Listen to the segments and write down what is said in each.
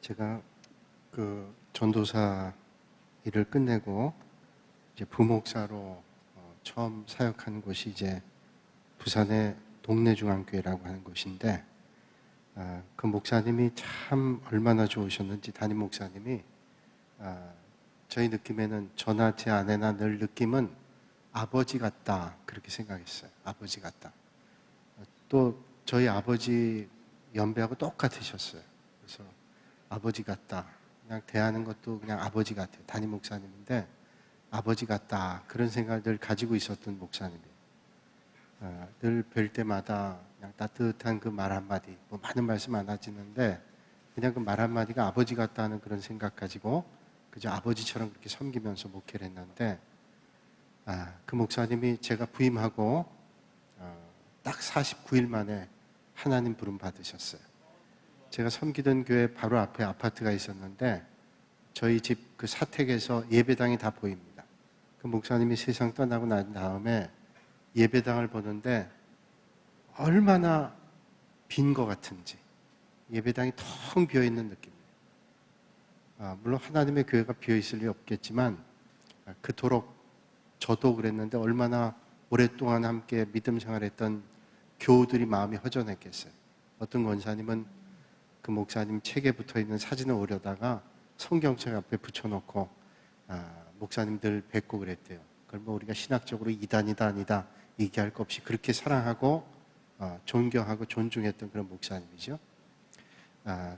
제가 전도사 일을 끝내고 이제 부목사로 처음 사역한 곳이 이제 부산의 동래중앙교회라고 하는 곳인데, 그 목사님이 참 얼마나 좋으셨는지, 담임 목사님이 저희 느낌에는 저나 제 아내나 늘 느낌은 아버지 같다, 그렇게 생각했어요. 아버지 같다. 또 저희 아버지 연배하고 똑같으셨어요. 그래서 아버지 같다, 그냥 대하는 것도 그냥 아버지 같아요. 담임 목사님인데 아버지 같다, 그런 생각을 늘 가지고 있었던 목사님이에요. 늘 뵐 때마다 그냥 따뜻한 그 말 한마디, 뭐 많은 말씀 안 하시는데 그냥 그 말 한마디가 아버지 같다는 그런 생각 가지고 그저 아버지처럼 그렇게 섬기면서 목회를 했는데, 그 목사님이 제가 부임하고 딱 49일 만에 하나님 부름 받으셨어요. 제가 섬기던 교회 바로 앞에 아파트가 있었는데 저희 집 그 사택에서 예배당이 다 보입니다. 그 목사님이 세상 떠나고 난 다음에 예배당을 보는데 얼마나 빈 것 같은지, 예배당이 텅 비어있는 느낌이에요. 물론 하나님의 교회가 비어있을 리 없겠지만 그토록 저도 그랬는데 얼마나 오랫동안 함께 믿음 생활했던 교우들이 마음이 허전했겠어요. 어떤 권사님은 그 목사님 책에 붙어있는 사진을 오려다가 성경책 앞에 붙여놓고 목사님들 뵙고 그랬대요. 그걸 뭐 우리가 신학적으로 이단이다 아니다 얘기할 것 없이 그렇게 사랑하고 존경하고 존중했던 그런 목사님이죠.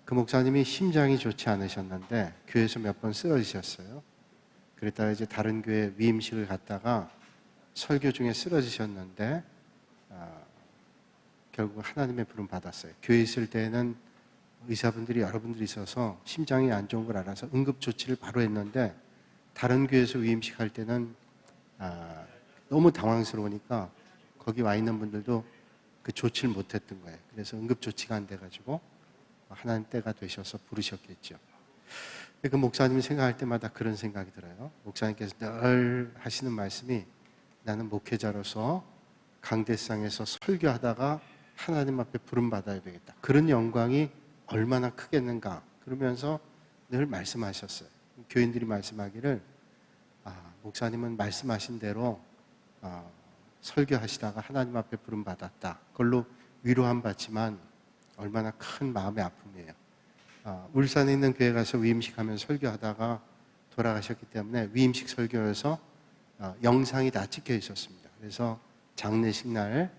그 목사님이 심장이 좋지 않으셨는데 교회에서 몇 번 쓰러지셨어요. 그랬다가 이제 다른 교회 위임식을 갔다가 설교 중에 쓰러지셨는데 결국 하나님의 부름 받았어요. 교회에 있을 때는 의사분들이 여러분들이 있어서 심장이 안 좋은 걸 알아서 응급조치를 바로 했는데 다른 교회에서 위임식 할 때는 너무 당황스러우니까 거기 와 있는 분들도 그 조치를 못했던 거예요. 그래서 응급조치가 안 돼가지고 하나님 때가 되셔서 부르셨겠죠. 그 목사님이 생각할 때마다 그런 생각이 들어요. 목사님께서 늘 하시는 말씀이 나는 목회자로서 강대상에서 설교하다가 하나님 앞에 부름받아야 되겠다. 그런 영광이 얼마나 크겠는가. 그러면서 늘 말씀하셨어요. 교인들이 말씀하기를 목사님은 말씀하신 대로 설교하시다가 하나님 앞에 부름받았다. 그걸로 위로함 받지만 얼마나 큰 마음의 아픔이에요. 울산에 있는 교회 가서 위임식 하면 설교하다가 돌아가셨기 때문에 위임식 설교에서 영상이 다 찍혀 있었습니다. 그래서 장례식 날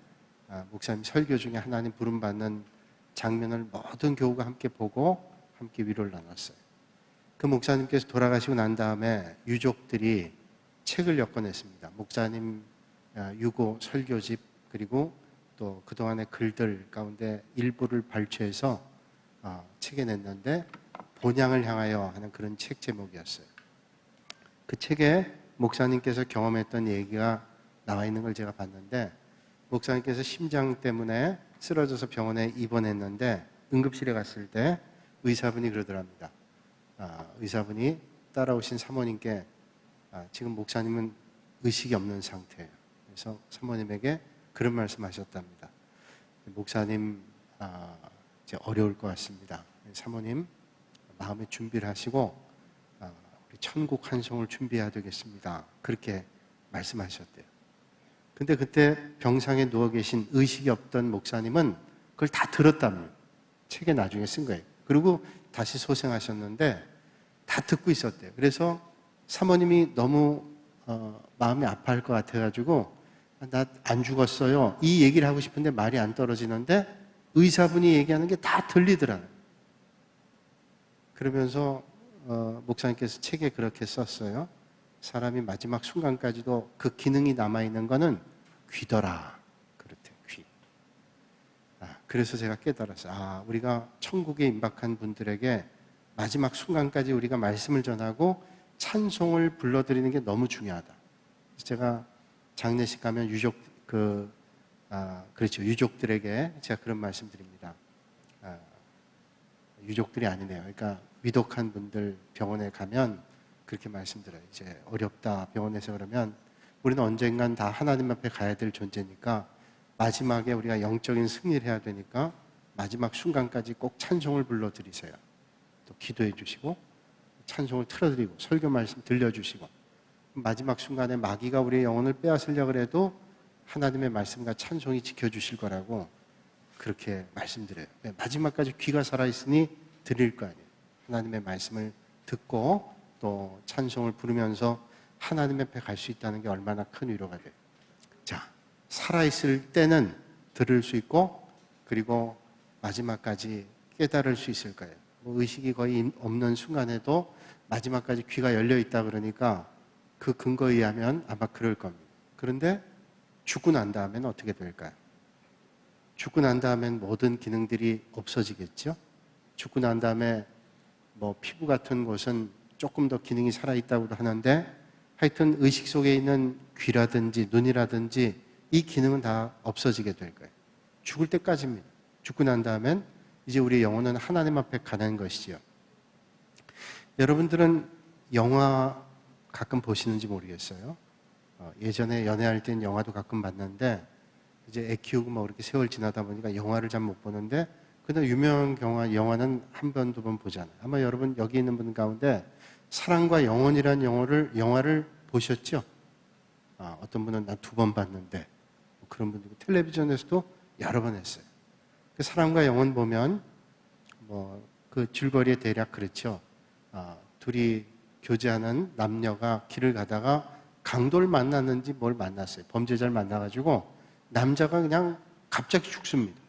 목사님 설교 중에 하나님 부름받는 장면을 모든 교우가 함께 보고 함께 위로를 나눴어요. 그 목사님께서 돌아가시고 난 다음에 유족들이 책을 엮어냈습니다. 목사님 유고 설교집, 그리고 또 그동안의 글들 가운데 일부를 발췌해서 책에 냈는데 본향을 향하여 하는 그런 책 제목이었어요. 그 책에 목사님께서 경험했던 얘기가 나와 있는 걸 제가 봤는데, 목사님께서 심장 때문에 쓰러져서 병원에 입원했는데 응급실에 갔을 때 의사분이 그러더랍니다. 의사분이 따라오신 사모님께 지금 목사님은 의식이 없는 상태예요. 그래서 사모님에게 그런 말씀하셨답니다. 목사님 이제 어려울 것 같습니다. 사모님 마음의 준비를 하시고 우리 천국 환송을 준비해야 되겠습니다. 그렇게 말씀하셨대요. 근데 그때 병상에 누워 계신 의식이 없던 목사님은 그걸 다 들었답니다. 책에 나중에 쓴 거예요. 그리고 다시 소생하셨는데 다 듣고 있었대요. 그래서 사모님이 너무 마음이 아파할 것 같아가지고 나 안 죽었어요, 이 얘기를 하고 싶은데 말이 안 떨어지는데 의사분이 얘기하는 게 다 들리더라고요. 그러면서 목사님께서 책에 그렇게 썼어요. 사람이 마지막 순간까지도 그 기능이 남아있는 거는 귀더라. 그렇대요. 귀. 그래서 제가 깨달았어요. 우리가 천국에 임박한 분들에게 마지막 순간까지 우리가 말씀을 전하고 찬송을 불러드리는 게 너무 중요하다. 제가 장례식 가면 그렇죠. 유족들에게 제가 그런 말씀 드립니다. 유족들이 아니네요. 그러니까 위독한 분들 병원에 가면 그렇게 말씀드려요. 이제 어렵다 병원에서 그러면 우리는 언젠간 다 하나님 앞에 가야 될 존재니까 마지막에 우리가 영적인 승리를 해야 되니까 마지막 순간까지 꼭 찬송을 불러드리세요. 또 기도해 주시고 찬송을 틀어드리고 설교 말씀 들려주시고 마지막 순간에 마귀가 우리의 영혼을 빼앗으려고 해도 하나님의 말씀과 찬송이 지켜주실 거라고 그렇게 말씀드려요. 마지막까지 귀가 살아있으니 드릴 거 아니에요. 하나님의 말씀을 듣고 또 찬송을 부르면서 하나님 앞에 갈 수 있다는 게 얼마나 큰 위로가 돼요. 자, 살아있을 때는 들을 수 있고 그리고 마지막까지 깨달을 수 있을 거예요. 의식이 거의 없는 순간에도 마지막까지 귀가 열려 있다 그러니까 그 근거에 의하면 아마 그럴 겁니다. 그런데 죽고 난 다음에는 어떻게 될까요? 죽고 난 다음엔 모든 기능들이 없어지겠죠? 죽고 난 다음에 뭐 피부 같은 곳은 조금 더 기능이 살아있다고도 하는데 하여튼 의식 속에 있는 귀라든지 눈이라든지 이 기능은 다 없어지게 될 거예요. 죽을 때까지입니다. 죽고 난 다음엔 이제 우리의 영혼은 하나님 앞에 가는 것이지요. 여러분들은 영화 가끔 보시는지 모르겠어요. 예전에 연애할 땐 영화도 가끔 봤는데 이제 애 키우고 뭐 그렇게 세월 지나다 보니까 영화를 잘 못 보는데 그냥 유명한 영화는 한 번, 두 번 보잖아요. 아마 여러분 여기 있는 분 가운데 사랑과 영혼이라는 영화를 보셨죠? 어떤 분은 난 2번 봤는데 뭐 그런 분들 텔레비전에서도 여러 번 했어요. 그 사랑과 영혼 보면 뭐 그 줄거리에 대략 그렇죠. 둘이 교제하는 남녀가 길을 가다가 강도를 만났는지 뭘 만났어요. 범죄자를 만나가지고 남자가 그냥 갑자기 죽습니다.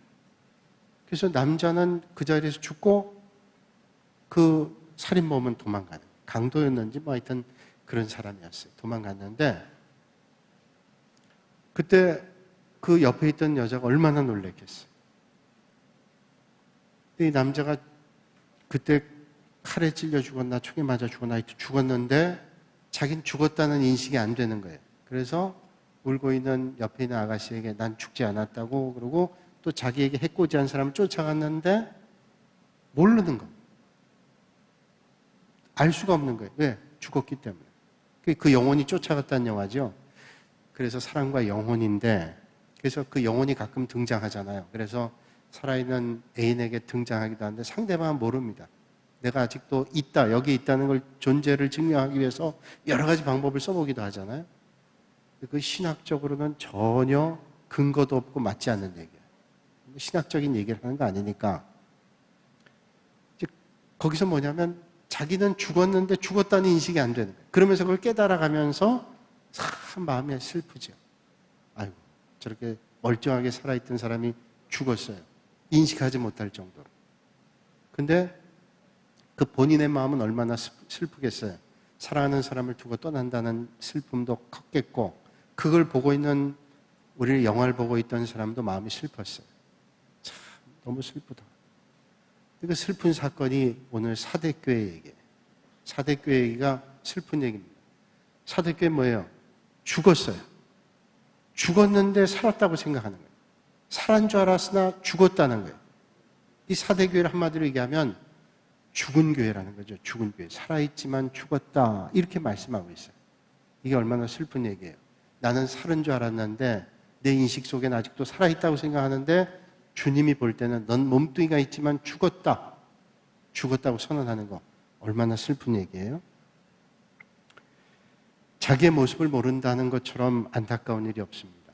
그래서 남자는 그 자리에서 죽고 그 살인범은 도망가는, 강도였는지 뭐 하여튼 그런 사람이었어요. 도망갔는데 그때 그 옆에 있던 여자가 얼마나 놀랬겠어요. 이 남자가 그때 칼에 찔려 죽었나 총에 맞아 죽었나 하여튼 죽었는데 자기는 죽었다는 인식이 안 되는 거예요. 그래서 울고 있는 옆에 있는 아가씨에게 난 죽지 않았다고 그러고 또 자기에게 해코지한 사람을 쫓아갔는데 모르는 겁니다. 알 수가 없는 거예요. 왜? 죽었기 때문에. 그 영혼이 쫓아갔다는 영화죠. 그래서 사랑과 영혼인데 그래서 그 영혼이 가끔 등장하잖아요. 그래서 살아있는 애인에게 등장하기도 하는데 상대방은 모릅니다. 내가 아직도 있다, 여기 있다는 걸 존재를 증명하기 위해서 여러 가지 방법을 써보기도 하잖아요. 그 신학적으로는 전혀 근거도 없고 맞지 않는 얘기예요. 신학적인 얘기를 하는 거 아니니까. 거기서 뭐냐면 자기는 죽었는데 죽었다는 인식이 안 되는 거예요. 그러면서 그걸 깨달아가면서 참 마음이 슬프죠. 아이고, 저렇게 멀쩡하게 살아있던 사람이 죽었어요. 인식하지 못할 정도로. 근데 그 본인의 마음은 얼마나 슬프겠어요. 사랑하는 사람을 두고 떠난다는 슬픔도 컸겠고 그걸 보고 있는 우리를 영화를 보고 있던 사람도 마음이 슬펐어요. 참 너무 슬프다. 그 슬픈 사건이 오늘 사대교회 얘기예요. 사대교회 얘기가 슬픈 얘기입니다. 사대교회 뭐예요? 죽었어요. 죽었는데 살았다고 생각하는 거예요. 살은 줄 알았으나 죽었다는 거예요. 이 사대교회를 한마디로 얘기하면 죽은 교회라는 거죠. 죽은 교회. 살아있지만 죽었다. 이렇게 말씀하고 있어요. 이게 얼마나 슬픈 얘기예요. 나는 살은 줄 알았는데 내 인식 속엔 아직도 살아있다고 생각하는데 주님이 볼 때는 넌 몸뚱이가 있지만 죽었다. 죽었다고 선언하는 거. 얼마나 슬픈 얘기예요. 자기의 모습을 모른다는 것처럼 안타까운 일이 없습니다.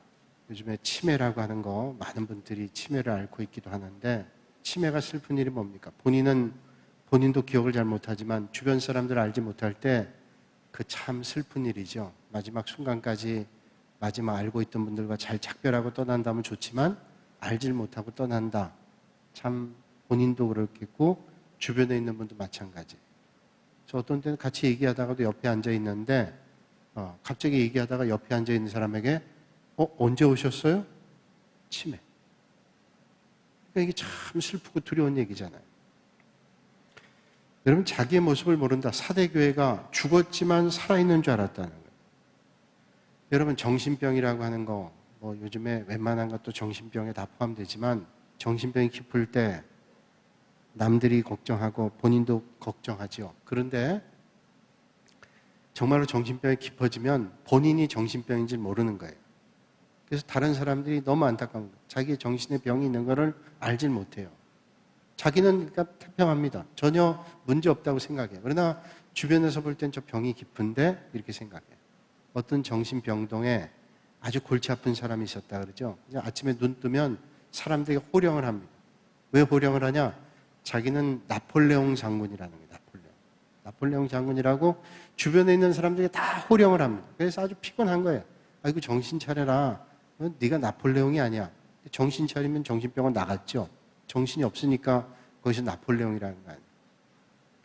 요즘에 치매라고 하는 거 많은 분들이 치매를 앓고 있기도 하는데 치매가 슬픈 일이 뭡니까? 본인도 기억을 잘 못하지만 주변 사람들 알지 못할 때 그 참 슬픈 일이죠. 마지막 순간까지 마지막 알고 있던 분들과 잘 작별하고 떠난다면 좋지만 알질 못하고 떠난다. 참 본인도 그렇겠고 주변에 있는 분도 마찬가지. 저 어떤 때는 같이 얘기하다가도 옆에 앉아 있는데 갑자기 얘기하다가 옆에 앉아 있는 사람에게 언제 오셨어요? 치매. 그러니까 이게 참 슬프고 두려운 얘기잖아요. 여러분 자기의 모습을 모른다. 사대교회가 죽었지만 살아있는 줄 알았다는 거예요. 여러분 정신병이라고 하는 거 뭐 요즘에 웬만한 것도 정신병에 다 포함되지만 정신병이 깊을 때 남들이 걱정하고 본인도 걱정하죠. 그런데 정말로 정신병이 깊어지면 본인이 정신병인지 모르는 거예요. 그래서 다른 사람들이 너무 안타까운 거예요. 자기의 정신의 병이 있는 거를 알질 못해요. 자기는 그러니까 태평합니다. 전혀 문제 없다고 생각해요. 그러나 주변에서 볼 땐 저 병이 깊은데 이렇게 생각해요. 어떤 정신병동에 아주 골치 아픈 사람이 있었다 그러죠. 아침에 눈 뜨면 사람들이 호령을 합니다. 왜 호령을 하냐? 자기는 나폴레옹 장군이라는 거예요. 나폴레옹 장군이라고 주변에 있는 사람들이 다 호령을 합니다. 그래서 아주 피곤한 거예요. 아이고 정신 차려라. 네가 나폴레옹이 아니야. 정신 차리면 정신병원 나갔죠. 정신이 없으니까 거기서 나폴레옹이라는 거 아니에요.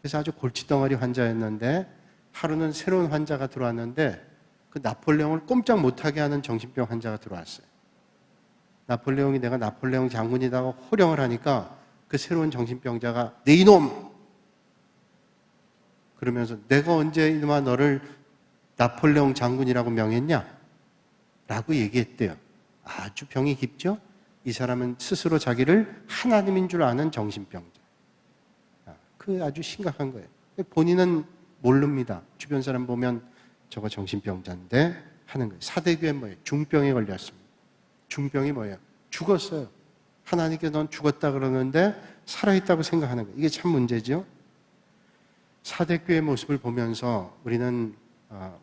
그래서 아주 골치덩어리 환자였는데 하루는 새로운 환자가 들어왔는데 그 나폴레옹을 꼼짝 못하게 하는 정신병 환자가 들어왔어요. 나폴레옹이 내가 나폴레옹 장군이라고 호령을 하니까 그 새로운 정신병자가 네 이놈! 그러면서 내가 언제 이놈아 너를 나폴레옹 장군이라고 명했냐? 라고 얘기했대요. 아주 병이 깊죠? 이 사람은 스스로 자기를 하나님인 줄 아는 정신병자. 그 아주 심각한 거예요. 본인은 모릅니다. 주변 사람 보면 저거 정신병자인데 하는 거예요. 사대교회 뭐예요? 중병에 걸렸습니다. 중병이 뭐예요? 죽었어요. 하나님께 넌 죽었다 그러는데 살아있다고 생각하는 거예요. 이게 참 문제죠. 사대교회의 모습을 보면서 우리는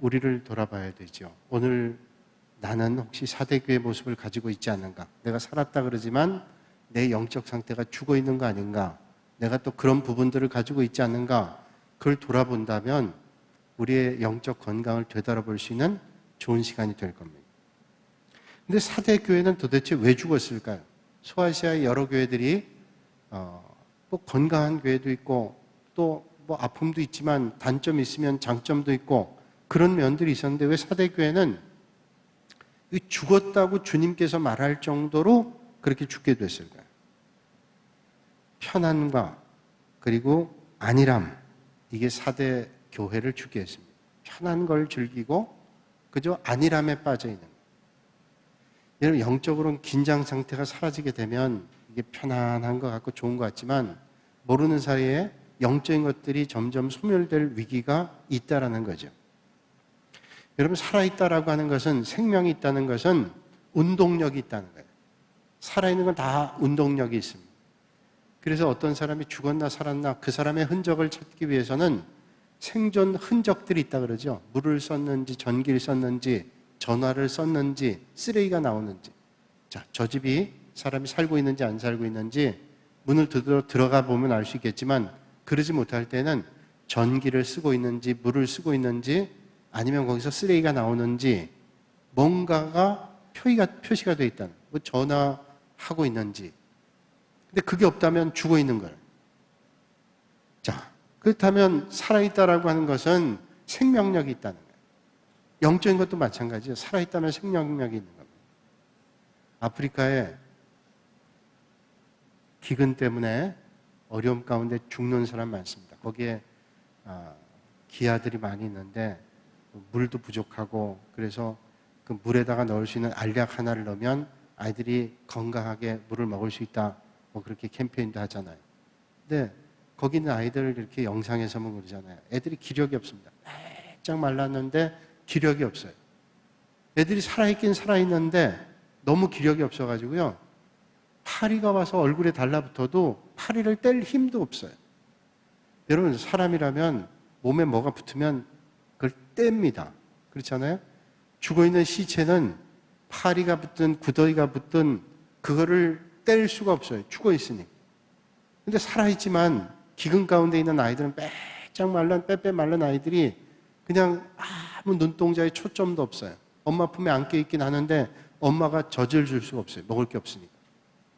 우리를 돌아봐야 되죠. 오늘 나는 혹시 사대교회의 모습을 가지고 있지 않는가? 내가 살았다 그러지만 내 영적 상태가 죽어 있는 거 아닌가? 내가 또 그런 부분들을 가지고 있지 않는가? 그걸 돌아본다면 우리의 영적 건강을 되돌아볼 수 있는 좋은 시간이 될 겁니다. 근데 사대교회는 도대체 왜 죽었을까요? 소아시아의 여러 교회들이 뭐 건강한 교회도 있고 또 뭐 아픔도 있지만 단점이 있으면 장점도 있고 그런 면들이 있었는데 왜 사대교회는 죽었다고 주님께서 말할 정도로 그렇게 죽게 됐을까요? 편안과 그리고 안일함, 이게 사대 교회를 죽게 했습니다. 편한 걸 즐기고 그저 안일함에 빠져 있는 거예요. 여러분, 영적으로는 긴장 상태가 사라지게 되면 이게 편안한 것 같고 좋은 것 같지만 모르는 사이에 영적인 것들이 점점 소멸될 위기가 있다라는 거죠. 여러분, 살아있다라고 하는 것은, 생명이 있다는 것은 운동력이 있다는 거예요. 살아있는 건 다 운동력이 있습니다. 그래서 어떤 사람이 죽었나 살았나 그 사람의 흔적을 찾기 위해서는 생존 흔적들이 있다 그러죠. 물을 썼는지 전기를 썼는지 전화를 썼는지 쓰레기가 나오는지, 자, 저 집이 사람이 살고 있는지 안 살고 있는지 문을 들어가 보면 알 수 있겠지만 그러지 못할 때는 전기를 쓰고 있는지 물을 쓰고 있는지 아니면 거기서 쓰레기가 나오는지 뭔가가 표시가 되어 있다는, 뭐 전화하고 있는지. 근데 그게 없다면 죽어 있는 거예요. 자, 그렇다면 살아있다라고 하는 것은 생명력이 있다는 거예요. 영적인 것도 마찬가지예요. 살아있다면 생명력이 있는 겁니다. 아프리카에 기근 때문에 어려움 가운데 죽는 사람 많습니다. 거기에 기아들이 많이 있는데 물도 부족하고 그래서 그 물에다가 넣을 수 있는 알약 하나를 넣으면 아이들이 건강하게 물을 먹을 수 있다. 뭐 그렇게 캠페인도 하잖아요. 근데 거기 있는 아이들 이렇게 영상에서 보면 그러잖아요. 애들이 기력이 없습니다. 바짝 말랐는데 기력이 없어요. 애들이 살아있긴 살아있는데 너무 기력이 없어가지고요. 파리가 와서 얼굴에 달라붙어도 파리를 뗄 힘도 없어요. 여러분, 사람이라면 몸에 뭐가 붙으면 그걸 뗍니다. 그렇잖아요? 죽어있는 시체는 파리가 붙든 구더기가 붙든 그거를 뗄 수가 없어요. 죽어있으니까. 근데 살아있지만 기근 가운데 있는 아이들은 빼짝 말란 빼빼 말란 아이들이 그냥 아무 눈동자에 초점도 없어요. 엄마 품에 안겨 있긴 하는데 엄마가 젖을 줄 수가 없어요. 먹을 게 없으니까.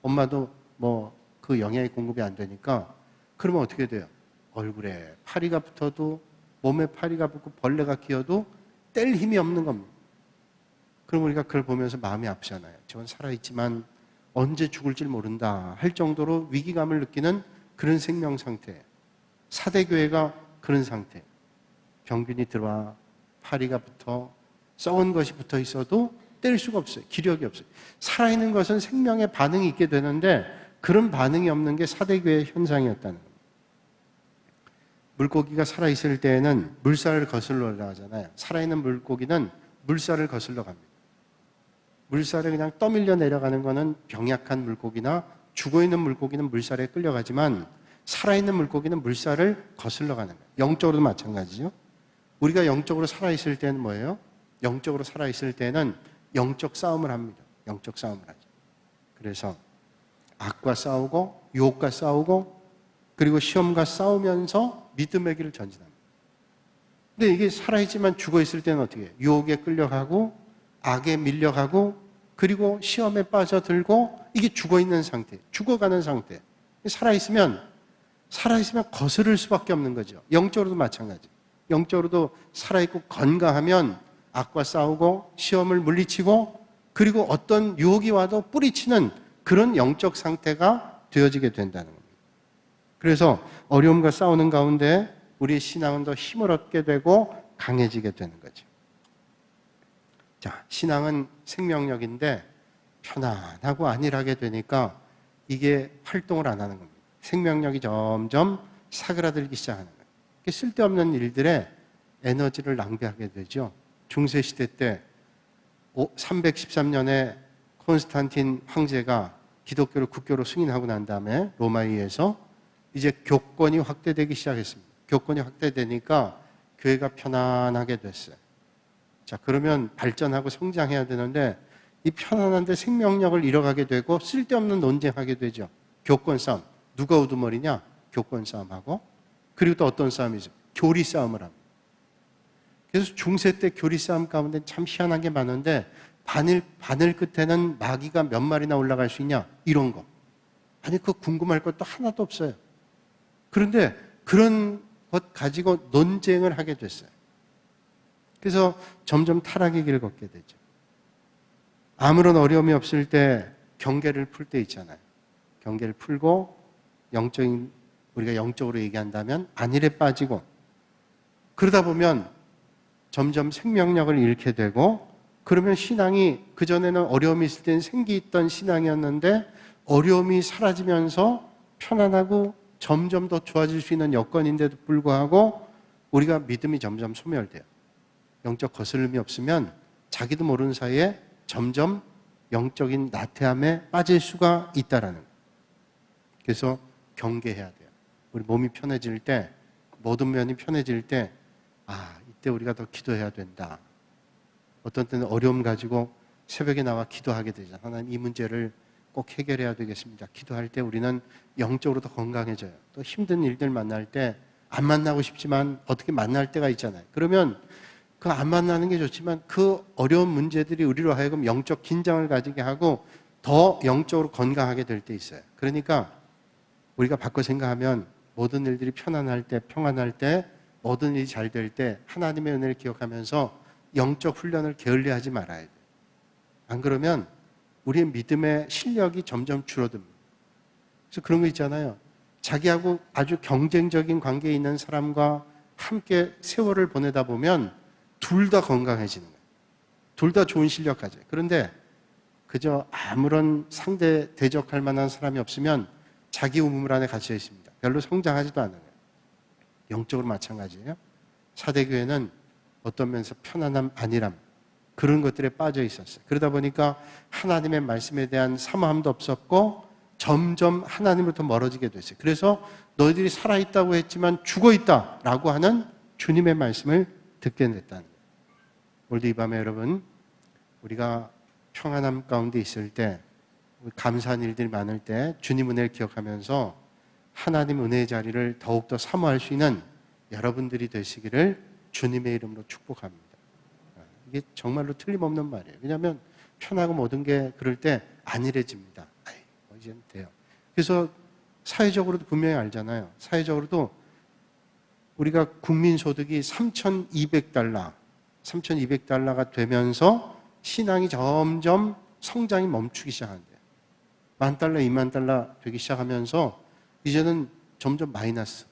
엄마도 뭐 그 영양이 공급이 안 되니까 그러면 어떻게 돼요? 얼굴에 파리가 붙어도 몸에 파리가 붙고 벌레가 끼어도 뗄 힘이 없는 겁니다. 그럼 우리가 그걸 보면서 마음이 아프잖아요. 저건 살아있지만 언제 죽을지 모른다 할 정도로 위기감을 느끼는 그런 생명 상태예요. 사대교회가 그런 상태예요. 병균이 들어와 파리가 붙어 썩은 것이 붙어 있어도 뗄 수가 없어요. 기력이 없어요. 살아있는 것은 생명의 반응이 있게 되는데 그런 반응이 없는 게 사대교회의 현상이었다는 겁니다. 물고기가 살아있을 때에는 물살을 거슬러 올라가잖아요. 살아있는 물고기는 물살을 거슬러 갑니다. 물살을 그냥 떠밀려 내려가는 거는 병약한 물고기나 죽어있는 물고기는 물살에 끌려가지만 살아있는 물고기는 물살을 거슬러 가는 거예요. 영적으로도 마찬가지죠. 우리가 영적으로 살아있을 때는 뭐예요? 영적으로 살아있을 때는 영적 싸움을 합니다. 영적 싸움을 하죠. 그래서 악과 싸우고 유혹과 싸우고 그리고 시험과 싸우면서 믿음의 길을 전진합니다. 근데 이게 살아있지만 죽어있을 때는 어떻게 해요? 유혹에 끌려가고 악에 밀려가고 그리고 시험에 빠져들고 이게 죽어있는 상태, 죽어가는 상태. 살아있으면 거스를 수밖에 없는 거죠. 영적으로도 마찬가지. 영적으로도 살아있고 건강하면 악과 싸우고 시험을 물리치고 그리고 어떤 유혹이 와도 뿌리치는 그런 영적 상태가 되어지게 된다는 겁니다. 그래서 어려움과 싸우는 가운데 우리의 신앙은 더 힘을 얻게 되고 강해지게 되는 거죠. 자, 신앙은 생명력인데 편안하고 안일하게 되니까 이게 활동을 안 하는 겁니다. 생명력이 점점 사그라들기 시작하는 거예요. 쓸데없는 일들에 에너지를 낭비하게 되죠. 중세시대 때 313년에 콘스탄틴 황제가 기독교를 국교로 승인하고 난 다음에 로마에 의해서 이제 교권이 확대되기 시작했습니다. 교권이 확대되니까 교회가 편안하게 됐어요. 자, 그러면 발전하고 성장해야 되는데 이 편안한데 생명력을 잃어가게 되고 쓸데없는 논쟁하게 되죠. 교권 싸움. 누가 우두머리냐? 교권 싸움하고 그리고 또 어떤 싸움이죠? 교리 싸움을 합니다. 그래서 중세 때 교리 싸움 가운데 참 희한한 게 많은데 바늘 끝에는 마귀가 몇 마리나 올라갈 수 있냐? 이런 거. 아니, 그거 궁금할 것도 하나도 없어요. 그런데 그런 것 가지고 논쟁을 하게 됐어요. 그래서 점점 타락의 길을 걷게 되죠. 아무런 어려움이 없을 때 경계를 풀 때 있잖아요. 경계를 풀고 우리가 영적으로 얘기한다면 안일에 빠지고 그러다 보면 점점 생명력을 잃게 되고 그러면 신앙이 그전에는 어려움이 있을 때는 생기 있던 신앙이었는데 어려움이 사라지면서 편안하고 점점 더 좋아질 수 있는 여건인데도 불구하고 우리가 믿음이 점점 소멸돼요. 영적 거스름이 없으면 자기도 모르는 사이에 점점 영적인 나태함에 빠질 수가 있다라는 거예요. 그래서 경계해야 돼요. 우리 몸이 편해질 때, 모든 면이 편해질 때, 이때 우리가 더 기도해야 된다. 어떤 때는 어려움 가지고 새벽에 나와 기도하게 되잖아요. 하나님, 이 문제를 꼭 해결해야 되겠습니다. 기도할 때 우리는 영적으로 더 건강해져요. 또 힘든 일들 만날 때 안 만나고 싶지만 어떻게 만날 때가 있잖아요. 그러면 그 안 만나는 게 좋지만 그 어려운 문제들이 우리로 하여금 영적 긴장을 가지게 하고 더 영적으로 건강하게 될 때 있어요. 그러니까 우리가 바꿔 생각하면 모든 일들이 편안할 때, 평안할 때, 모든 일이 잘 될 때 하나님의 은혜를 기억하면서 영적 훈련을 게을리하지 말아야 돼요. 안 그러면 우리의 믿음의 실력이 점점 줄어듭니다. 그래서 그런 거 있잖아요. 자기하고 아주 경쟁적인 관계에 있는 사람과 함께 세월을 보내다 보면 둘 다 건강해지는 거예요. 둘 다 좋은 실력 가져요. 그런데 그저 아무런 상대 대적할 만한 사람이 없으면 자기 우물 안에 갇혀 있습니다. 별로 성장하지도 않아요. 영적으로 마찬가지예요. 사대교회는 어떤 면에서 편안함, 안일함 그런 것들에 빠져 있었어요. 그러다 보니까 하나님의 말씀에 대한 사모함도 없었고 점점 하나님으로부터 멀어지게 됐어요. 그래서 너희들이 살아있다고 했지만 죽어있다라고 하는 주님의 말씀을 듣게 됐다는 거예요. 오늘도 이 밤에 여러분 우리가 평안함 가운데 있을 때 감사한 일들이 많을 때 주님 은혜를 기억하면서 하나님 은혜의 자리를 더욱더 사모할 수 있는 여러분들이 되시기를 주님의 이름으로 축복합니다. 이게 정말로 틀림없는 말이에요. 왜냐하면 편하고 모든 게 그럴 때 안일해집니다. 이제는 돼요. 그래서 사회적으로도 분명히 알잖아요. 사회적으로도 우리가 국민소득이 3,200달러가 되면서 신앙이 점점 성장이 멈추기 시작한대요. 10,000달러, 20,000달러 되기 시작하면서 이제는 점점 마이너스.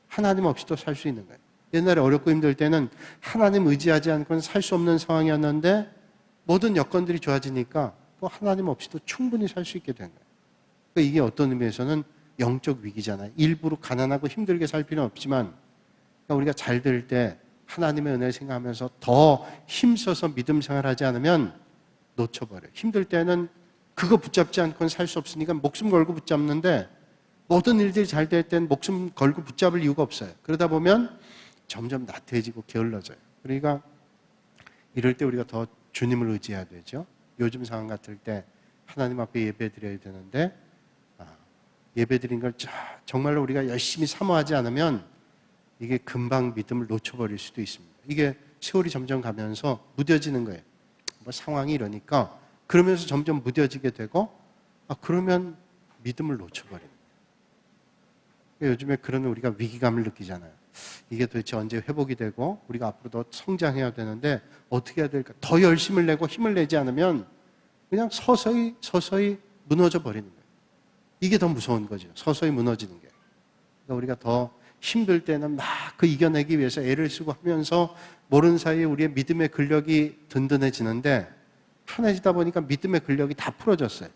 하나님 없이도 살 수 있는 거예요. 옛날에 어렵고 힘들 때는 하나님 의지하지 않고는 살 수 없는 상황이었는데 모든 여건들이 좋아지니까 또 하나님 없이도 충분히 살 수 있게 된 거예요. 그러니까 이게 어떤 의미에서는 영적 위기잖아요. 일부러 가난하고 힘들게 살 필요는 없지만 그러니까 우리가 잘 될 때 하나님의 은혜를 생각하면서 더 힘써서 믿음 생활하지 않으면 놓쳐버려요. 힘들 때는 그거 붙잡지 않고는 살 수 없으니까 목숨 걸고 붙잡는데 모든 일들이 잘 될 땐 목숨 걸고 붙잡을 이유가 없어요. 그러다 보면 점점 나태해지고 게을러져요. 그러니까 이럴 때 우리가 더 주님을 의지해야 되죠. 요즘 상황 같을 때 하나님 앞에 예배 드려야 되는데 예배 드린 걸 정말로 우리가 열심히 사모하지 않으면 이게 금방 믿음을 놓쳐버릴 수도 있습니다. 이게 세월이 점점 가면서 무뎌지는 거예요. 뭐 상황이 이러니까 그러면서 점점 무뎌지게 되고 그러면 믿음을 놓쳐버립니다. 요즘에 그런 우리가 위기감을 느끼잖아요. 이게 도대체 언제 회복이 되고 우리가 앞으로 더 성장해야 되는데 어떻게 해야 될까? 더 열심을 내고 힘을 내지 않으면 그냥 서서히 무너져 버리는 거예요. 이게 더 무서운 거죠. 서서히 무너지는 게. 그러니까 우리가 더 힘들 때는 막 그 이겨내기 위해서 애를 쓰고 하면서 모르는 사이에 우리의 믿음의 근력이 든든해지는데 편해지다 보니까 믿음의 근력이 다 풀어졌어요.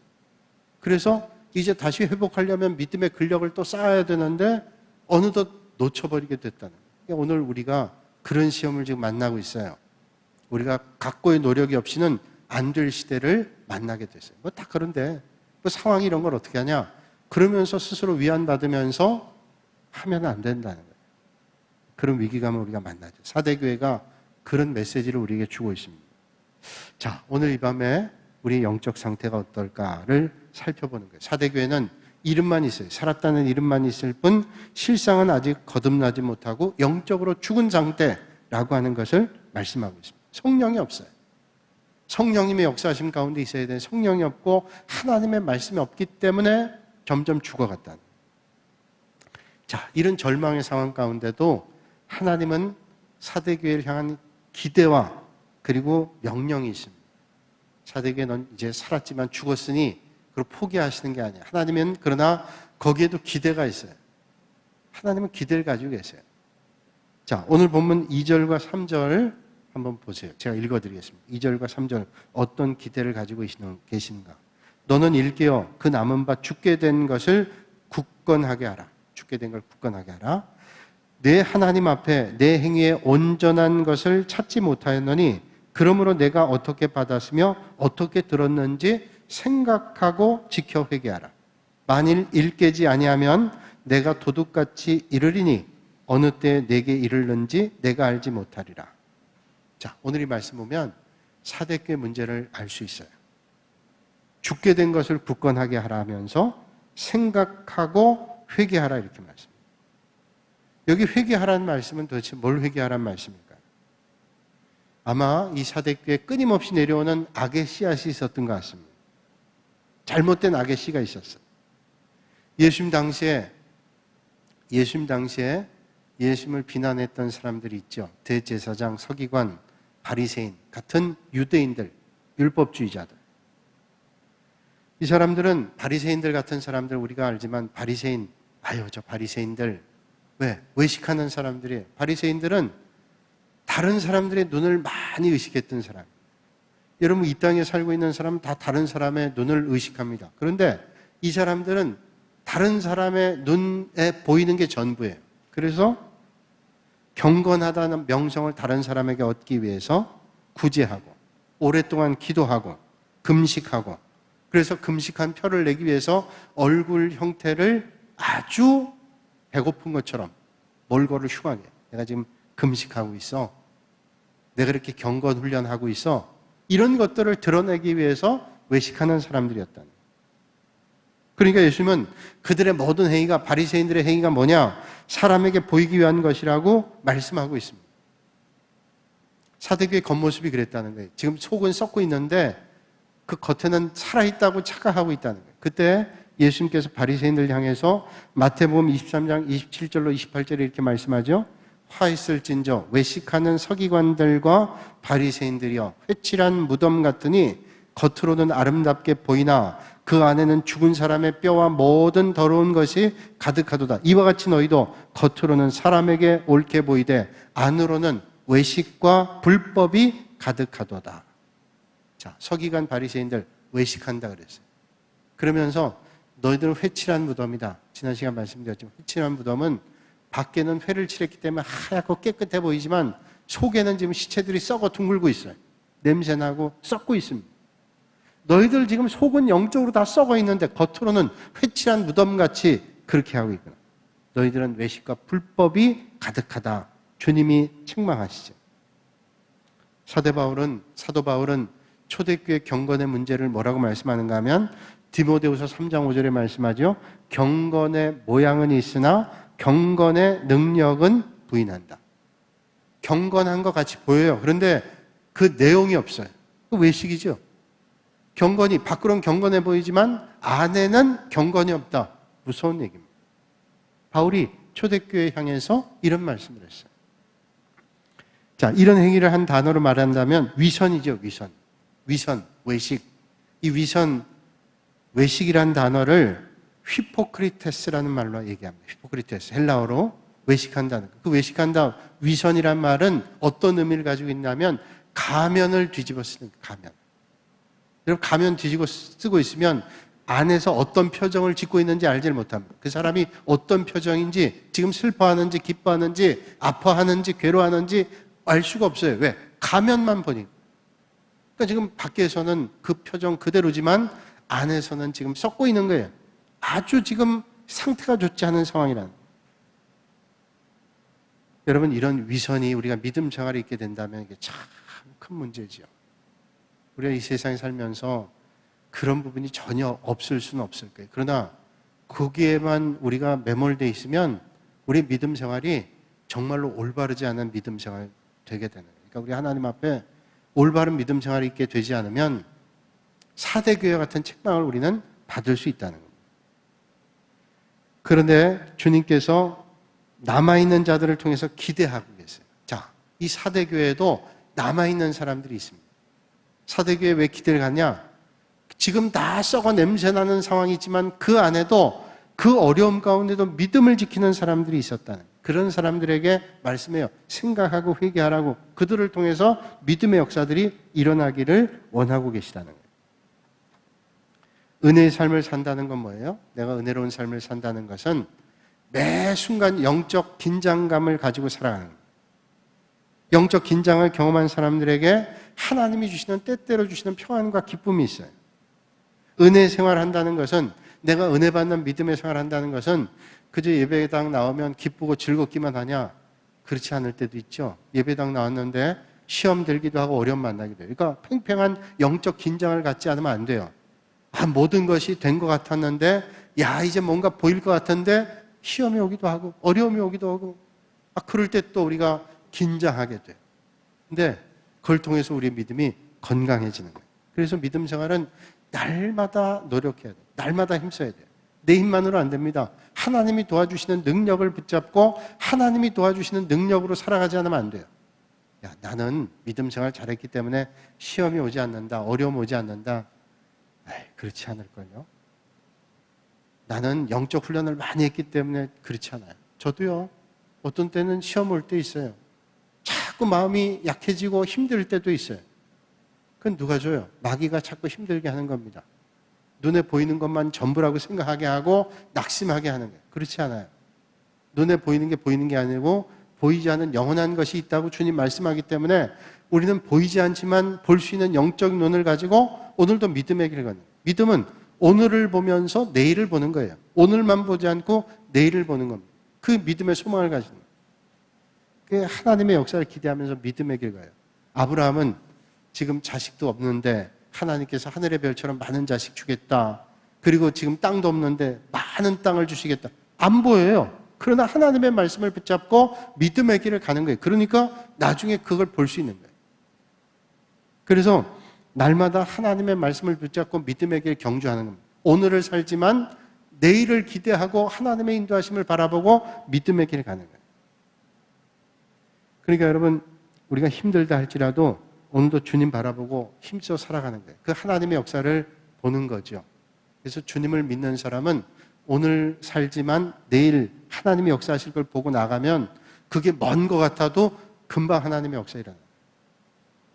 그래서 이제 다시 회복하려면 믿음의 근력을 또 쌓아야 되는데 어느덧 놓쳐버리게 됐다는 거예요. 오늘 우리가 그런 시험을 지금 만나고 있어요. 우리가 각고의 노력이 없이는 안 될 시대를 만나게 됐어요. 뭐 다 그런데 뭐 상황이 이런 걸 어떻게 하냐? 그러면서 스스로 위안받으면서 하면 안 된다는 거예요. 그런 위기감을 우리가 만나죠. 사대교회가 그런 메시지를 우리에게 주고 있습니다. 자, 오늘 이 밤에 우리의 영적 상태가 어떨까를 살펴보는 거예요. 사대교회는 이름만 있어요. 살았다는 이름만 있을 뿐 실상은 아직 거듭나지 못하고 영적으로 죽은 상태라고 하는 것을 말씀하고 있습니다. 성령이 없어요. 성령님의 역사하심 가운데 있어야 되는 성령이 없고 하나님의 말씀이 없기 때문에 점점 죽어갔다는 거예요. 자, 이런 절망의 상황 가운데도 하나님은 사대교회를 향한 기대와 그리고 명령이 있습니다. 사대교회는 이제 살았지만 죽었으니 그걸 포기하시는 게 아니에요. 하나님은 그러나 거기에도 기대가 있어요. 하나님은 기대를 가지고 계세요. 자, 오늘 본문 2절과 3절 한번 보세요. 제가 읽어드리겠습니다. 2절과 3절 어떤 기대를 가지고 계시는가. 너는 일깨어 그 남은 바 죽게 된 것을 굳건하게 하라. 죽게 된 걸 굳건하게 하라. 내 하나님 앞에 내 행위에 온전한 것을 찾지 못하였느니 그러므로 내가 어떻게 받았으며 어떻게 들었는지 생각하고 지켜 회개하라. 만일 일깨지 아니하면 내가 도둑같이 이르리니 어느 때 내게 이르는지 내가 알지 못하리라. 자, 오늘 이 말씀 보면 사대교회 문제를 알 수 있어요. 죽게 된 것을 굳건하게 하라 하면서 생각하고 회개하라 이렇게 말씀합니다. 여기 회개하라는 말씀은 도대체 뭘 회개하라는 말씀일까요? 아마 이 사대교회에 끊임없이 내려오는 악의 씨앗이 있었던 것 같습니다. 잘못된 악의 씨가 있었어요. 예수님 당시에 예수님을 비난했던 사람들이 있죠. 대제사장, 서기관, 바리새인 같은 유대인들, 율법주의자들. 이 사람들은 바리새인들 같은 사람들 우리가 알지만 바리새인, 저 바리새인들 왜? 외식하는 사람들이에요. 바리새인들은 다른 사람들의 눈을 많이 의식했던 사람. 여러분 이 땅에 살고 있는 사람은 다 다른 사람의 눈을 의식합니다. 그런데 이 사람들은 다른 사람의 눈에 보이는 게 전부예요. 그래서 경건하다는 명성을 다른 사람에게 얻기 위해서 구제하고 오랫동안 기도하고 금식하고 그래서 금식한 표를 내기 위해서 얼굴 형태를 아주 배고픈 것처럼 몰골을 흉하게 내가 지금 금식하고 있어. 내가 이렇게 경건 훈련하고 있어. 이런 것들을 드러내기 위해서 외식하는 사람들이었다는 거예요. 그러니까 예수님은 그들의 모든 행위가 바리새인들의 행위가 뭐냐? 사람에게 보이기 위한 것이라고 말씀하고 있습니다. 사대교의 겉모습이 그랬다는 거예요. 지금 속은 썩고 있는데 그 겉에는 살아있다고 착각하고 있다는 거예요. 그때 예수님께서 바리새인들 향해서 마태복음 23장 27절로 28절에 이렇게 말씀하죠. 화 있을진저 외식하는 서기관들과 바리새인들이여 회칠한 무덤 같으니 겉으로는 아름답게 보이나 그 안에는 죽은 사람의 뼈와 모든 더러운 것이 가득하도다. 이와 같이 너희도 겉으로는 사람에게 옳게 보이되 안으로는 외식과 불법이 가득하도다. 자, 서기관 바리새인들 외식한다 그랬어요. 그러면서 너희들은 회칠한 무덤이다. 지난 시간 말씀드렸지만 회칠한 무덤은 밖에는 회를 칠했기 때문에 하얗고 깨끗해 보이지만 속에는 지금 시체들이 썩어 둥글고 있어요. 냄새나고 썩고 있습니다. 너희들 지금 속은 영적으로 다 썩어 있는데 겉으로는 회칠한 무덤같이 그렇게 하고 있구나. 너희들은 외식과 불법이 가득하다. 주님이 책망하시죠. 사도 바울은 초대교회 경건의 문제를 뭐라고 말씀하는가 하면 디모데후서 3장 5절에 말씀하죠. 경건의 모양은 있으나 경건의 능력은 부인한다. 경건한 것 같이 보여요. 그런데 그 내용이 없어요. 그 외식이죠. 경건이 밖으로는 경건해 보이지만 안에는 경건이 없다. 무서운 얘기입니다. 바울이 초대교회 향해서 이런 말씀을 했어요. 자, 이런 행위를 한 단어로 말한다면 위선이죠. 위선, 외식. 이 위선, 외식이란 단어를 휘포크리테스라는 말로 얘기합니다. 휘포크리테스, 헬라어로 외식한다는 거. 그 외식한다, 위선이란 말은 어떤 의미를 가지고 있냐면 가면을 뒤집어 쓰는 거예요. 가면. 여러분, 가면 뒤집어 쓰고 있으면 안에서 어떤 표정을 짓고 있는지 알지를 못합니다. 그 사람이 어떤 표정인지, 지금 슬퍼하는지, 기뻐하는지, 아파하는지, 괴로워하는지 알 수가 없어요. 왜? 가면만 보니까. 그러니까 지금 밖에서는 그 표정 그대로지만 안에서는 지금 썩고 있는 거예요. 아주 지금 상태가 좋지 않은 상황이라는 거예요. 여러분, 이런 위선이 우리가 믿음 생활에 있게 된다면 이게 참 큰 문제지요. 우리가 이 세상에 살면서 그런 부분이 전혀 없을 수는 없을 거예요. 그러나 거기에만 우리가 매몰되어 있으면 우리 믿음 생활이 정말로 올바르지 않은 믿음 생활이 되게 되는 거예요. 그러니까 우리 하나님 앞에 올바른 믿음 생활이 있게 되지 않으면 사대교회 같은 책망을 우리는 받을 수 있다는 겁니다. 그런데 주님께서 남아있는 자들을 통해서 기대하고 계세요. 자, 이 사대교회에도 남아있는 사람들이 있습니다. 사대교회에 왜 기대를 갖냐? 지금 다 썩어 냄새나는 상황이지만 그 안에도 그 어려움 가운데도 믿음을 지키는 사람들이 있었다는, 그런 사람들에게 말씀해요. 생각하고 회개하라고. 그들을 통해서 믿음의 역사들이 일어나기를 원하고 계시다는 거예요. 은혜의 삶을 산다는 건 뭐예요? 내가 은혜로운 삶을 산다는 것은 매 순간 영적 긴장감을 가지고 살아가는 거예요. 영적 긴장을 경험한 사람들에게 하나님이 주시는 때때로 주시는 평안과 기쁨이 있어요. 은혜 생활한다는 것은, 내가 은혜 받는 믿음의 생활한다는 것은 그저 예배당 나오면 기쁘고 즐겁기만 하냐? 그렇지 않을 때도 있죠. 예배당 나왔는데 시험 들기도 하고 어려움 만나기도 해요. 그러니까 팽팽한 영적 긴장을 갖지 않으면 안 돼요. 모든 것이 된 것 같았는데 이제 뭔가 보일 것 같은데 시험이 오기도 하고 어려움이 오기도 하고 그럴 때 또 우리가 긴장하게 돼요. 근데 그걸 통해서 우리의 믿음이 건강해지는 거예요. 그래서 믿음 생활은 날마다 노력해야 돼요. 날마다 힘써야 돼요. 내 힘만으로 안 됩니다. 하나님이 도와주시는 능력을 붙잡고 하나님이 도와주시는 능력으로 살아가지 않으면 안 돼요. 나는 믿음 생활 잘했기 때문에 시험이 오지 않는다, 어려움 오지 않는다. 그렇지 않을걸요. 나는 영적 훈련을 많이 했기 때문에 그렇지 않아요. 저도요. 어떤 때는 시험 올 때 있어요. 자꾸 마음이 약해지고 힘들 때도 있어요. 그건 누가 줘요? 마귀가 자꾸 힘들게 하는 겁니다. 눈에 보이는 것만 전부라고 생각하게 하고 낙심하게 하는 거예요. 그렇지 않아요. 눈에 보이는 게 아니고 보이지 않는 영원한 것이 있다고 주님 말씀하기 때문에 우리는 보이지 않지만 볼 수 있는 영적 눈을 가지고 오늘도 믿음의 길을 걷는 거예요. 믿음은 오늘을 보면서 내일을 보는 거예요. 오늘만 보지 않고 내일을 보는 겁니다. 그 믿음의 소망을 가지는 거예요. 그 하나님의 역사를 기대하면서 믿음의 길 가요. 아브라함은 지금 자식도 없는데 하나님께서 하늘의 별처럼 많은 자식 주겠다. 그리고 지금 땅도 없는데 많은 땅을 주시겠다. 안 보여요. 그러나 하나님의 말씀을 붙잡고 믿음의 길을 가는 거예요. 그러니까 나중에 그걸 볼 수 있는 거예요. 그래서 날마다 하나님의 말씀을 붙잡고 믿음의 길 경주하는 겁니다. 오늘을 살지만 내일을 기대하고 하나님의 인도하심을 바라보고 믿음의 길을 가는 거예요. 그러니까 여러분, 우리가 힘들다 할지라도 오늘도 주님 바라보고 힘써 살아가는 거예요. 그 하나님의 역사를 보는 거죠. 그래서 주님을 믿는 사람은 오늘 살지만 내일 하나님의 역사하실 걸 보고 나가면 그게 먼 것 같아도 금방 하나님의 역사 일어나요.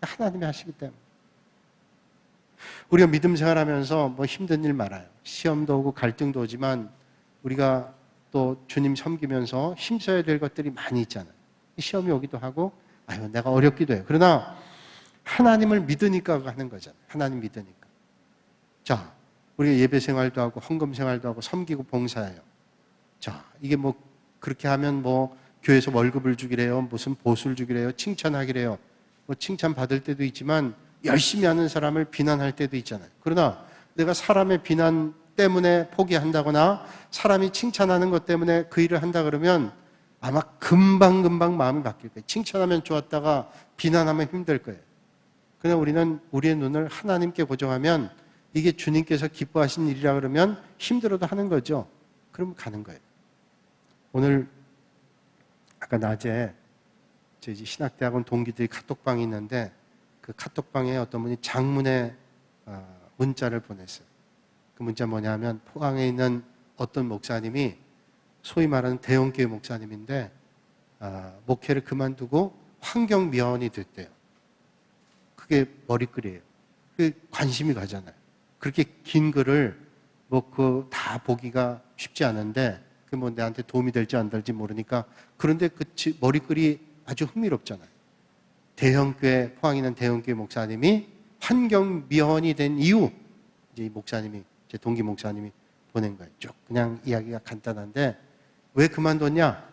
하나님이 하시기 때문에. 우리가 믿음 생활하면서 뭐 힘든 일 많아요. 시험도 오고 갈등도 오지만 우리가 또 주님 섬기면서 힘써야 될 것들이 많이 있잖아요. 시험이 오기도 하고 내가 어렵기도 해요. 그러나 하나님을 믿으니까 하는 거잖아요. 하나님 믿으니까. 자, 우리가 예배 생활도 하고 헌금 생활도 하고 섬기고 봉사해요. 자, 이게 뭐 그렇게 하면 뭐 교회에서 월급을 주기래요. 무슨 보수를 주기래요. 칭찬하기래요. 뭐 칭찬 받을 때도 있지만 열심히 하는 사람을 비난할 때도 있잖아요. 그러나 내가 사람의 비난 때문에 포기한다거나 사람이 칭찬하는 것 때문에 그 일을 한다 그러면 아마 금방금방 마음이 바뀔 거예요. 칭찬하면 좋았다가 비난하면 힘들 거예요. 그러나 우리는 우리의 눈을 하나님께 고정하면 이게 주님께서 기뻐하신 일이라 그러면 힘들어도 하는 거죠. 그러면 가는 거예요. 오늘 아까 낮에 저희 신학대학원 동기들이 카톡방이 있는데 그 카톡방에 어떤 분이 장문의 문자를 보냈어요. 그 문자 뭐냐면 포항에 있는 어떤 목사님이 소위 말하는 대형교회 목사님인데 목회를 그만두고 환경미화원이 됐대요. 그게 머리글이에요. 그 관심이 가잖아요. 그렇게 긴 글을 뭐 그 다 보기가 쉽지 않은데 그 뭐 내한테 도움이 될지 안 될지 모르니까 그런데 그 머리글이 아주 흥미롭잖아요. 대형교회 포항에 있는 대형교회 목사님이 환경미화원이 된 이유 이제 이 목사님이 제 동기 목사님이 보낸 거예요. 쭉 그냥 이야기가 간단한데 왜 그만뒀냐?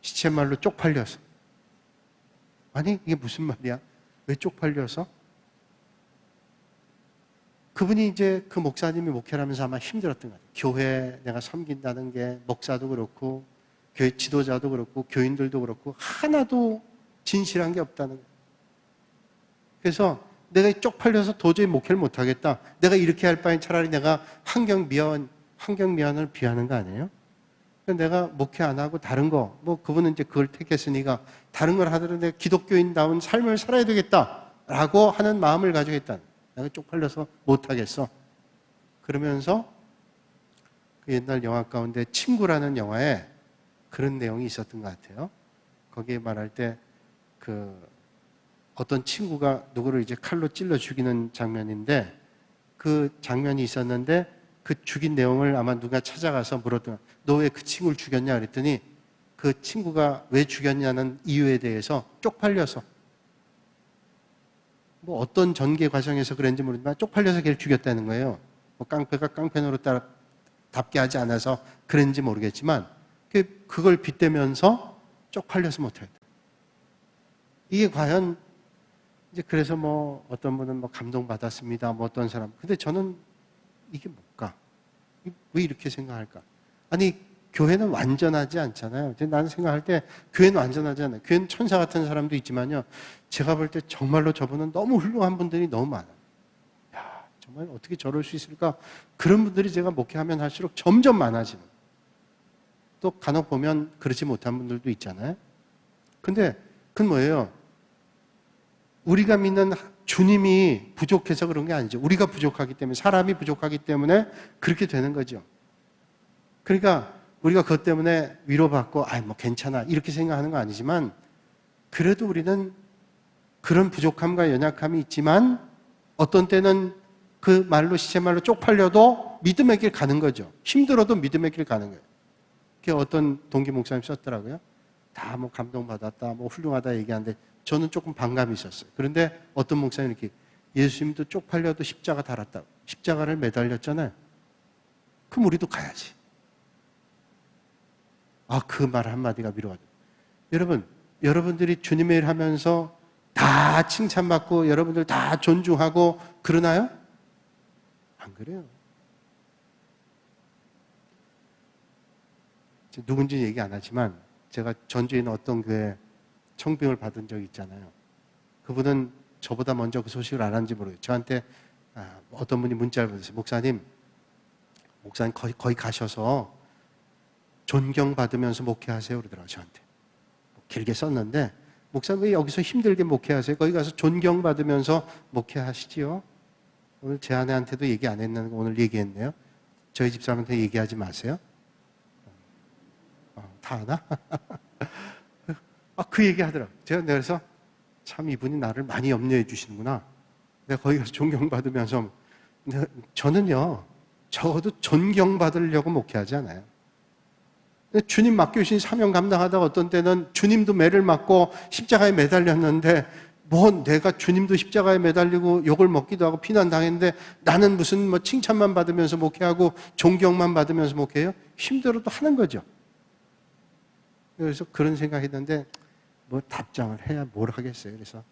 시쳇말로 쪽팔려서. 아니 이게 무슨 말이야? 왜 쪽팔려서? 그분이 이제 그 목사님이 목회를 하면서 아마 힘들었던 것 같아요. 교회 내가 섬긴다는 게 목사도 그렇고 교회 지도자도 그렇고 교인들도 그렇고 하나도 진실한 게 없다는 거예요. 그래서 내가 쪽팔려서 도저히 목회를 못하겠다. 내가 이렇게 할 바엔 차라리 내가 환경미화원을 비하는 거 아니에요? 내가 목회 안 하고 다른 거, 뭐 그분은 이제 그걸 택했으니까 다른 걸 하더라도 내가 기독교인다운 삶을 살아야 되겠다라고 하는 마음을 가지고 내가 쪽팔려서 못하겠어. 그러면서 그 옛날 영화 가운데 친구라는 영화에 그런 내용이 있었던 것 같아요. 거기에 말할 때 그 어떤 친구가 누구를 이제 칼로 찔러 죽이는 장면인데 그 장면이 있었는데 그 죽인 내용을 아마 누가 찾아가서 물었더니 너 왜 그 친구를 죽였냐 그랬더니 그 친구가 왜 죽였냐는 이유에 대해서 쪽팔려서 뭐 어떤 전개 과정에서 그랬는지 모르지만 쪽팔려서 걔를 죽였다는 거예요. 뭐 깡패가 깡패 노릇답게 하지 않아서 그랬는지 모르겠지만 그걸 빗대면서 쪽팔려서 못했다. 이게 과연 이제 그래서 뭐 어떤 분은 뭐 감동받았습니다. 뭐 어떤 사람. 근데 저는 이게 뭘까? 왜 이렇게 생각할까? 아니 교회는 완전하지 않잖아요. 나는 생각할 때 교회는 완전하지 않아요. 교회는 천사 같은 사람도 있지만요. 제가 볼 때 정말로 저분은 너무 훌륭한 분들이 너무 많아요. 야, 정말 어떻게 저럴 수 있을까? 그런 분들이 제가 목회하면 할수록 점점 많아지는. 또 간혹 보면 그렇지 못한 분들도 있잖아요. 근데 그건 뭐예요? 우리가 믿는 주님이 부족해서 그런 게 아니죠. 우리가 부족하기 때문에, 사람이 부족하기 때문에 그렇게 되는 거죠. 그러니까 우리가 그것 때문에 위로받고 뭐 괜찮아 이렇게 생각하는 거 아니지만 그래도 우리는 그런 부족함과 연약함이 있지만 어떤 때는 그 말로 시체말로 쪽팔려도 믿음의 길 가는 거죠. 힘들어도 믿음의 길 가는 거예요. 그게 어떤 동기 목사님 썼더라고요. 다 뭐 감동받았다, 뭐 훌륭하다 얘기하는데 저는 조금 반감이 있었어요. 그런데 어떤 목사님 이렇게 예수님도 쪽팔려도 십자가 달았다고. 십자가를 매달렸잖아요. 그럼 우리도 가야지. 그 말 한마디가 위로가 돼요. 여러분들이 주님의 일 하면서 다 칭찬받고 여러분들 다 존중하고 그러나요? 안 그래요. 누군지 얘기 안 하지만 제가 전주에 있는 어떤 교회 청빙을 받은 적이 있잖아요. 그분은 저보다 먼저 그 소식을 알았는지 모르겠어요. 저한테 어떤 분이 문자를 보냈어요. 목사님 거기 가셔서 존경받으면서 목회하세요 그러더라고요. 저한테. 길게 썼는데 목사님 왜 여기서 힘들게 목회하세요? 거기 가서 존경받으면서 목회하시지요. 오늘 제 아내한테도 얘기 안 했는데 오늘 얘기했네요. 저희 집사람한테 얘기하지 마세요. 다 아나? 그 얘기 하더라고요. 제가 그래서 참 이분이 나를 많이 염려해 주시는구나. 내가 거기 가서 존경받으면서 저는요 적어도 존경받으려고 목회하지 않아요. 주님 맡겨주신 사명 감당하다가 어떤 때는 주님도 매를 맞고 십자가에 매달렸는데 뭐 내가 주님도 십자가에 매달리고 욕을 먹기도 하고 비난당했는데 나는 무슨 뭐 칭찬만 받으면서 목회하고 존경만 받으면서 목회해요? 힘들어도 하는 거죠. 그래서 그런 생각했는데 뭐 답장을 해야 뭘 하겠어요. 그래서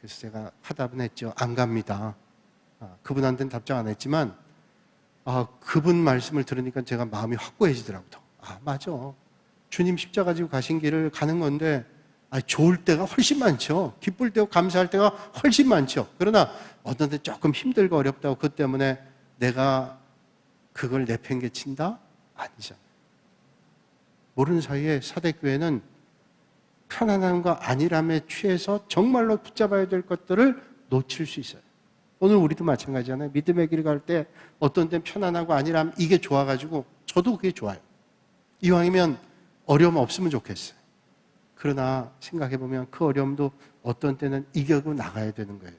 제가 하답은 했죠. 안 갑니다. 그분한테는 답장 안 했지만 그분 말씀을 들으니까 제가 마음이 확고해지더라고요. 맞아. 주님 십자가 지고 가신 길을 가는 건데 좋을 때가 훨씬 많죠. 기쁠 때고 감사할 때가 훨씬 많죠. 그러나 어떤 때 조금 힘들고 어렵다고 그것 때문에 내가 그걸 내팽개친다? 아니잖아요. 모르는 사이에 사대교회는 편안함과 안일함에 취해서 정말로 붙잡아야 될 것들을 놓칠 수 있어요. 오늘 우리도 마찬가지잖아요. 믿음의 길 갈 때 어떤 때는 편안하고 안일함 이게 좋아가지고 저도 그게 좋아요. 이왕이면 어려움 없으면 좋겠어요. 그러나 생각해보면 그 어려움도 어떤 때는 이겨고 나가야 되는 거예요.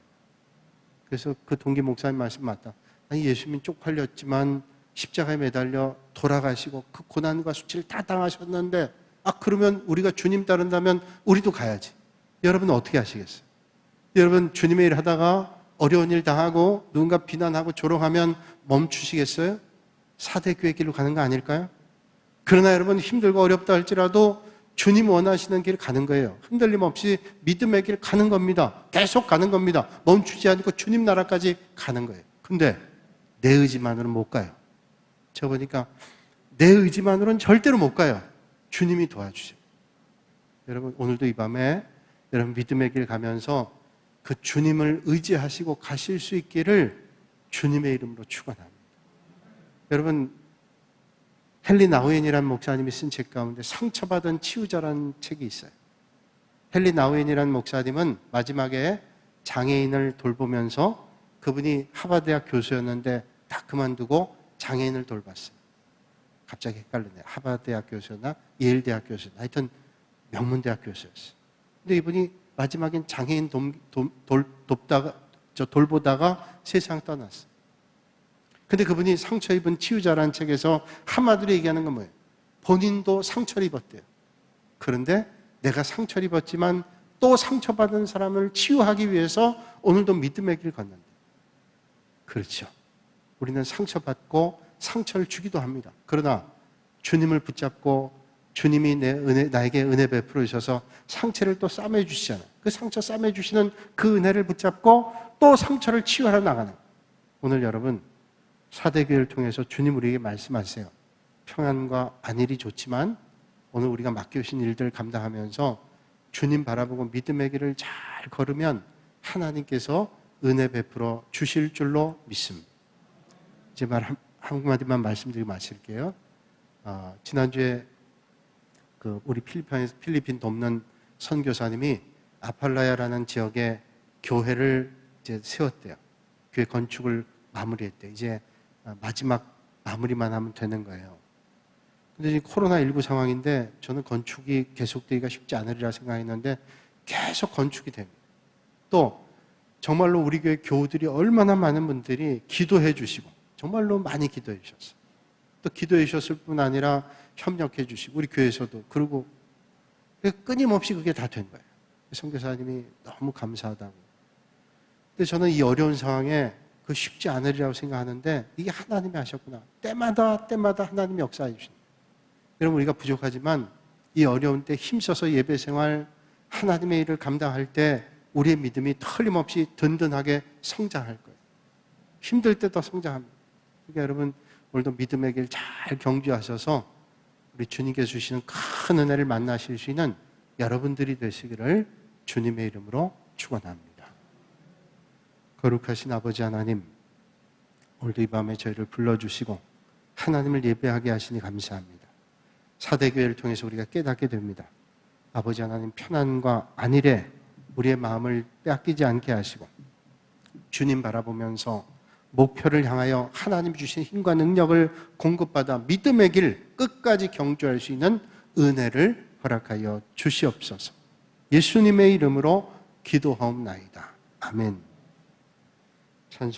그래서 그 동기 목사님 말씀 맞다. 예수님이 쪽팔렸지만 십자가에 매달려 돌아가시고 그 고난과 수치를 다 당하셨는데 그러면 우리가 주님 따른다면 우리도 가야지. 여러분은 어떻게 하시겠어요? 여러분 주님의 일 하다가 어려운 일 당하고 누군가 비난하고 조롱하면 멈추시겠어요? 사대교회 길로 가는 거 아닐까요? 그러나 여러분 힘들고 어렵다 할지라도 주님 원하시는 길 가는 거예요. 흔들림 없이 믿음의 길 가는 겁니다. 계속 가는 겁니다. 멈추지 않고 주님 나라까지 가는 거예요. 근데 내 의지만으로는 못 가요. 저 보니까 내 의지만으로는 절대로 못 가요. 주님이 도와주세요. 여러분 오늘도 이 밤에 여러분 믿음의 길 가면서 그 주님을 의지하시고 가실 수 있기를 주님의 이름으로 축원합니다. 여러분 헨리 나우엔이라는 목사님이 쓴 책 가운데 상처받은 치유자라는 책이 있어요. 헨리 나우엔이라는 목사님은 마지막에 장애인을 돌보면서 그분이 하버드대학 교수였는데 다 그만두고 장애인을 돌봤어요. 갑자기 헷갈리네요. 하버드대학 교수였나 예일대학 교수였나 하여튼 명문대학 교수였어요. 근데 이분이 마지막엔 장애인 돌보다가 세상 떠났어요. 근데 그분이 상처 입은 치유자라는 책에서 한마디로 얘기하는 건 뭐예요? 본인도 상처를 입었대요. 그런데 내가 상처를 입었지만 또 상처받은 사람을 치유하기 위해서 오늘도 믿음의 길을 걷는다. 그렇죠. 우리는 상처받고 상처를 주기도 합니다. 그러나 주님을 붙잡고 주님이 나에게 은혜 베풀어 주셔서 상처를 또 싸매 주시잖아요. 그 상처 싸매 주시는 그 은혜를 붙잡고 또 상처를 치유하러 나가는. 오늘 여러분 사대교회를 통해서 주님 우리에게 말씀하세요. 평안과 안일이 좋지만 오늘 우리가 맡겨주신 일들을 감당하면서 주님 바라보고 믿음의 길을 잘 걸으면 하나님께서 은혜 베풀어 주실 줄로 믿습니다. 이제 한마디만 말씀드리고 마칠게요. 지난주에 우리 필리핀 돕는 선교사님이 아팔라야라는 지역에 교회를 이제 세웠대요. 교회 건축을 마무리했대요. 이제 마지막 마무리만 하면 되는 거예요. 근데 지금 코로나19 상황인데 저는 건축이 계속되기가 쉽지 않으리라 생각했는데 계속 건축이 됩니다. 또 정말로 우리 교회 교우들이 얼마나 많은 분들이 기도해 주시고 정말로 많이 기도해 주셨어요. 또 기도해 주셨을 뿐 아니라 협력해 주시고 우리 교회에서도 그리고 끊임없이 그게 다 된 거예요. 선교사님이 너무 감사하다고. 근데 저는 이 어려운 상황에 그 쉽지 않으리라고 생각하는데 이게 하나님이 하셨구나. 때마다 하나님이 역사해 주신다. 여러분 우리가 부족하지만 이 어려운 때 힘써서 예배 생활 하나님의 일을 감당할 때 우리의 믿음이 틀림없이 든든하게 성장할 거예요. 힘들 때 더 성장합니다. 그러니까 여러분 오늘도 믿음의 길 잘 경주하셔서 우리 주님께서 주시는 큰 은혜를 만나실 수 있는 여러분들이 되시기를 주님의 이름으로 축원합니다. 거룩하신 아버지 하나님, 오늘도 이 밤에 저희를 불러주시고 하나님을 예배하게 하시니 감사합니다. 사대교회를 통해서 우리가 깨닫게 됩니다. 아버지 하나님 편안과 안일에 우리의 마음을 빼앗기지 않게 하시고 주님 바라보면서 목표를 향하여 하나님 주신 힘과 능력을 공급받아 믿음의 길 끝까지 경주할 수 있는 은혜를 허락하여 주시옵소서. 예수님의 이름으로 기도하옵나이다. 아멘. 찬송